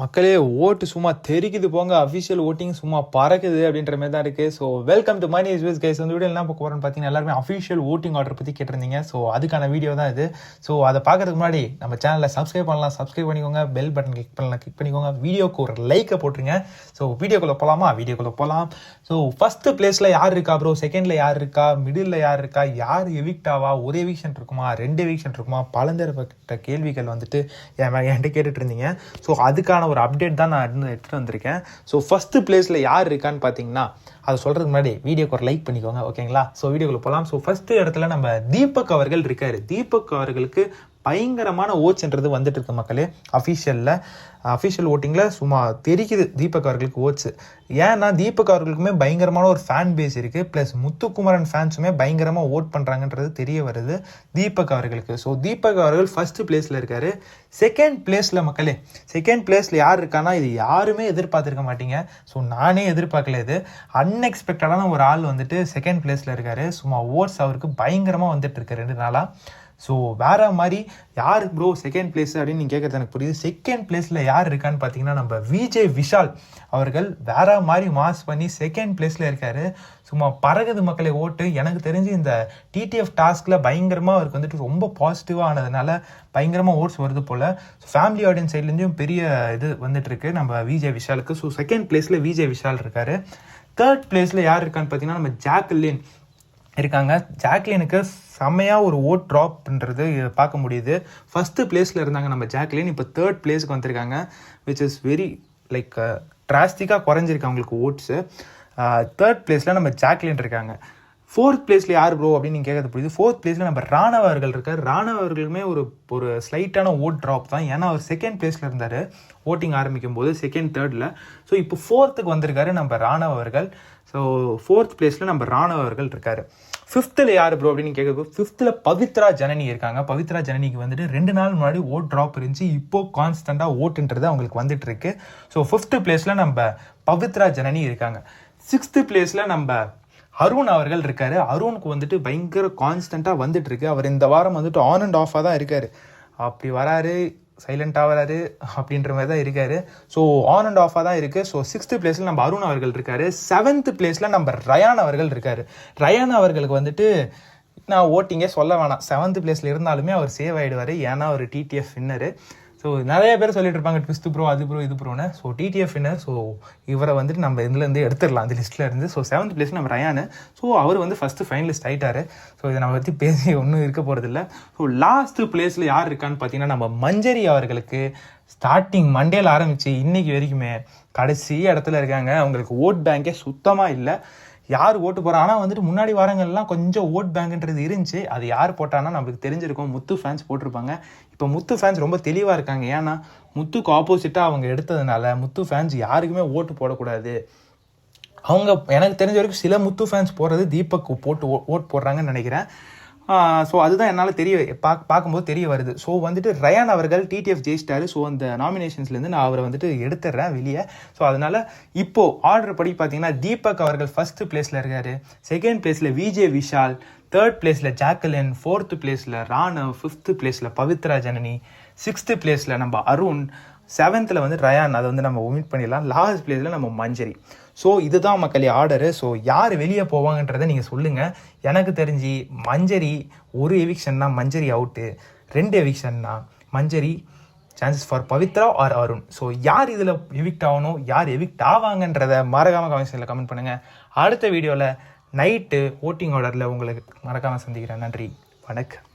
மக்களே ஓட்டு சும்மா தெரிக்குது போங்க. அஃபிஷியல் ஓட்டிங் சும்மா பறக்குது அப்படின்ற மாதிரி தான் இருக்குது. So welcome to money is guys. அந்த வீடியோ என்ன பார்க்க போகிறோன்னு பார்த்தீங்கன்னா எல்லாருமே அஃபிஷியல் ஓட்டிங் ஆர்டர் பற்றி கேட்டிருந்தீங்க. ஸோ அதுக்கான வீடியோ தான் இது. ஸோ அதை பார்க்கறதுக்கு முன்னாடி நம்ம சேனலில் சப்ஸ்கிரைப் பண்ணலாம், சப்ஸ்கிரைப் பண்ணிக்கோங்க. பெல் பட்டன் கிளிக் பண்ணிக்கோங்க. வீடியோக்கு ஒரு லைக்கை போட்டுருங்க. ஸோ வீடியோக்குள்ளே போகலாம். ஸோ ஃபஸ்ட்டு பிளேஸில் யார் இருக்கா ப்ரோ, செகண்டில் யார் இருக்கா, மிடில் யார் இருக்கா, யார் எவிக்டாவா, ஒரு எவிக்ஷன் இருக்குமா, 2 எவிக்ஷன் இருக்குமா, பலதரப்பட்ட கேள்விகள் வந்துட்டு என்கிட்ட கேட்டுட்டு இருந்தீங்க. ஸோ அதுக்கான ஒரு அப்டேட் தான் நான் எடுத்துகிட்டு வந்திருக்கேன். ஸோ ஃபஸ்ட்டு பிளேஸில் யார் இருக்கான்னு பார்த்தீங்கன்னா அதை சொல்கிறதுக்கு முன்னாடி வீடியோக்கு ஒரு லைக் பண்ணிக்கோங்க, ஓகேங்களா? ஸோ வீடியோக்குள்ள போகலாம். ஸோ ஃபஸ்ட்டு இடத்துல நம்ம தீபக் அவர்கள் இருக்கார். தீபக் அவர்களுக்கு பயங்கரமான ஓட்ஸ்ன்றது வந்துட்டு இருக்கு மக்களே. அஃபிஷியல் ஓட்டிங்கில் சும்மா தெரிக்குது தீபக் அவர்களுக்கு ஓட்ஸு. ஏன்னா தீபக் அவர்களுக்குமே பயங்கரமான ஒரு ஃபேன் பேஸ் இருக்குது. ப்ளஸ் முத்துக்குமரன் ஃபேன்ஸுமே பயங்கரமாக ஓட் பண்ணுறாங்கன்றது தெரிய வருது தீபக் அவர்களுக்கு. ஸோ தீபக் அவர்கள் ஃபஸ்ட்டு பிளேஸில் இருக்கார். செகண்ட் பிளேஸில் யார் இருக்கான்னா இது யாருமே எதிர்பார்த்துருக்க மாட்டீங்க. ஸோ நானே எதிர்பார்க்கல. இது அன்எக்ஸ்பெக்டடான ஒரு ஆள் வந்துட்டு செகண்ட் பிளேஸில் இருக்கார். சும்மா ஓட்ஸ் அவருக்கு பயங்கரமாக வந்துட்டு இருக்கு 2 நாளாக. ஸோ வேற மாதிரி யார் ப்ரோ செகண்ட் பிளேஸ் அப்படின்னு நீங்கள் கேட்குறது எனக்கு புரியுது. செகண்ட் பிளேஸில் யார் இருக்கான்னு பார்த்தீங்கன்னா நம்ம விஜய் விஷால் அவர்கள் வேற மாதிரி மாஸ் பண்ணி செகண்ட் பிளேஸில் இருக்காரு. சும்மா பறகுது மக்களை ஓட்டு. எனக்கு தெரிஞ்சு இந்த டிடிஎஃப் டாஸ்கில் பயங்கரமாக அவருக்கு வந்துட்டு ரொம்ப பாசிட்டிவாக ஆனதுனால பயங்கரமாக ஓட்ஸ் வருது போல். ஸோ ஃபேமிலி ஆடியன்ஸ் சைட்லேருந்தும் பெரிய இது வந்துட்டு இருக்கு நம்ம விஜய் விஷாலுக்கு. ஸோ செகண்ட் பிளேஸில் விஜய் விஷால் இருக்காரு. தேர்ட் பிளேஸில் யார் இருக்கான்னு பார்த்தீங்கன்னா நம்ம ஜாக்லின் இருக்காங்க. ஜாக்லினுக்கு செம்மையாக ஒரு ஓட் ட்ராப்ன்றது பார்க்க முடியுது. ஃபஸ்ட்டு பிளேஸில் இருந்தாங்க நம்ம ஜாக்லின், இப்போ தேர்ட் பிளேஸுக்கு வந்திருக்காங்க. விச் இஸ் வெரி டிராஸ்டிக்காக குறைஞ்சிருக்கு அவங்களுக்கு ஓட்ஸு. தேர்ட் பிளேஸில் நம்ம ஜாக்லின் இருக்காங்க. ஃபோர்த் பிளேஸில் யார் ப்ரோ அப்படின்னு நீங்கள் கேட்கறது புரியுது. ஃபோர்த் பிளேஸில் நம்ம ராணவ அவர்கள் இருக்கார். ராணவ அவர்களுமே ஒரு ஸ்லைட்டான ஓட் ட்ராப் தான். ஏன்னா அவர் செகண்ட் பிளேஸில் இருந்தார் ஓட்டிங் ஆரம்பிக்கும் போது, செகண்ட் தேர்டில். ஸோ இப்போ ஃபோர்த்துக்கு வந்திருக்காரு நம்ம ராணவ அவர்கள். ஸோ ஃபோர்த் பிளேஸில் நம்ம ராணவ அவர்கள் இருக்கார். ஃபிஃப்த்தில் யார் ப்ரோ அப்படின்னு கேட்குறது, ஃபிஃப்த்தில் பவித்ரா ஜனனி இருக்காங்க. பவித்ரா ஜனனிக்கு வந்துட்டு 2 நாள் முன்னாடி ஓட் ட்ராப் இருந்துச்சு. இப்போது கான்ஸ்டண்ட்டாக ஓட்டுன்றது அவங்களுக்கு வந்துட்டு இருக்கு. ஸோ ஃபிஃப்த்து பிளேஸில் நம்ம பவித்ரா ஜனனி இருக்காங்க. 6th பிளேஸில் நம்ம அருண் அவர்கள் இருக்காரு. அருணுக்கு வந்துட்டு பயங்கர கான்ஸ்டண்ட்டாக வந்துட்டு இருக்கு. அவர் இந்த வாரம் வந்துட்டு ஆன் அண்ட் ஆஃபாக தான் இருக்காரு. அப்படி வராரு, சைலண்டாக வராரு அப்படின்ற மாதிரி தான் இருக்காரு. ஸோ ஆன் அண்ட் ஆஃபாக தான் இருக்குது. ஸோ 6th பிளேஸில் நம்ம அருண் அவர்கள் இருக்காரு. 7th பிளேஸில் நம்ம ரயான் அவர்கள் இருக்காரு. ரயான் அவர்களுக்கு வந்துட்டு நான் ஓட்டிங்கே சொல்ல வேணாம். 7th பிளேஸில் இருந்தாலுமே அவர் சேவ் ஆகிடுவார். ஏன்னா அவர் டிடிஎஃப் வின்னரு. ஸோ நிறைய பேர் சொல்லிட்டு இருப்பாங்க ட்விஸ்ட் ப்ரோ, அது ப்ரோ, இது ப்ரோன்னு. So TTF winner. ஸோ இவரை வந்துட்டு நம்ம இதுலேருந்து எடுத்துடலாம் அந்த லிஸ்ட்டில் இருந்து. ஸோ 7th பிளேஸ் நம்ம ரயானு. ஸோ அவர் வந்து ஃபஸ்ட்டு ஃபைனலிஸ்ட் ஆகிட்டார். ஸோ இதை நம்ம பற்றி பேசி ஒன்றும் இருக்க போகிறதில்ல. ஸோ லாஸ்ட்டு பிளேஸில் யார் இருக்கான்னு பார்த்தீங்கன்னா நம்ம மஞ்சரி அவர்களுக்கு ஸ்டார்டிங் மண்டேல ஆரம்பித்து இன்னைக்கு வரைக்குமே கடைசி இடத்துல இருக்காங்க. அவங்களுக்கு ஓட் பேங்கே சுத்தமாக இல்லை. யார் ஓட்டு போகிறா. ஆனால் வந்துட்டு முன்னாடி வாரங்கள்லாம் கொஞ்சம் ஓட் பேங்க்ன்றது இருந்துச்சு. அது யார் போட்டான்னா நம்மளுக்கு தெரிஞ்சிருக்கும். முத்து ஃபேன்ஸ் போட்டிருப்பாங்க. இப்போ முத்து ஃபேன்ஸ் ரொம்ப தெளிவாக இருக்காங்க. ஏன்னா முத்துக்கு ஆப்போசிட்டாக அவங்க எடுத்ததுனால முத்து ஃபேன்ஸ் யாருக்குமே ஓட்டு போடக்கூடாது. அவங்க எனக்கு தெரிஞ்ச வரைக்கும் சில முத்து ஃபேன்ஸ் போடுறது தீபக் போட்டு ஓட் போடுறாங்கன்னு நினைக்கிறேன். ஸோ அதுதான் என்னால் பார்க்கும்போது தெரிய வருது. ஸோ வந்துட்டு ரயான் அவர்கள் டிடிஎஃப் ஜெயிச்சிட்டாரு. ஸோ அந்த நாமினேஷன்ஸ்லேருந்து நான் அவரை வந்துட்டு எடுத்துடுறேன் வெளியே. ஸோ அதனால் இப்போது ஆர்டர் படி பார்த்தீங்கன்னா தீபக் அவர்கள் ஃபஸ்ட்டு பிளேஸில் இருக்கார். செகண்ட் பிளேஸில் விஜய் விஷால், தேர்ட் பிளேஸில் ஜாக்லின், 4th பிளேஸில் ராணவ், 5th பிளேஸில் பவித்ரா ஜனனி, 6th பிளேஸில் நம்ம அருண், 7th வந்து ரயான். அதை வந்து நம்ம ஒமிட் பண்ணிடலாம். லாஸ்ட் பிளேஸில் நம்ம மஞ்சரி. ஸோ இதுதான் மக்களே ஆர்டரு. ஸோ யார் வெளியே போவாங்கன்றதை நீங்கள் சொல்லுங்கள். எனக்கு தெரிஞ்சு மஞ்சரி ஒரு எவிக்ஷன்னா மஞ்சரி அவுட்டு, 2 எவிக்ஷன்னா Manjari, chances for Pavithra or Arun. So யார் இதில் எவிக்ட் ஆகணும், யார் எவிக்ட் ஆவாங்கன்றதை மறக்காமல் கமெண்ட்ஸில் கமெண்ட் பண்ணுங்கள். அடுத்த வீடியோவில் நைட்டு ஓட்டிங் ஆர்டரில் உங்களுக்கு மறக்காமல் சந்திக்கிறேன். நன்றி, வணக்கம்.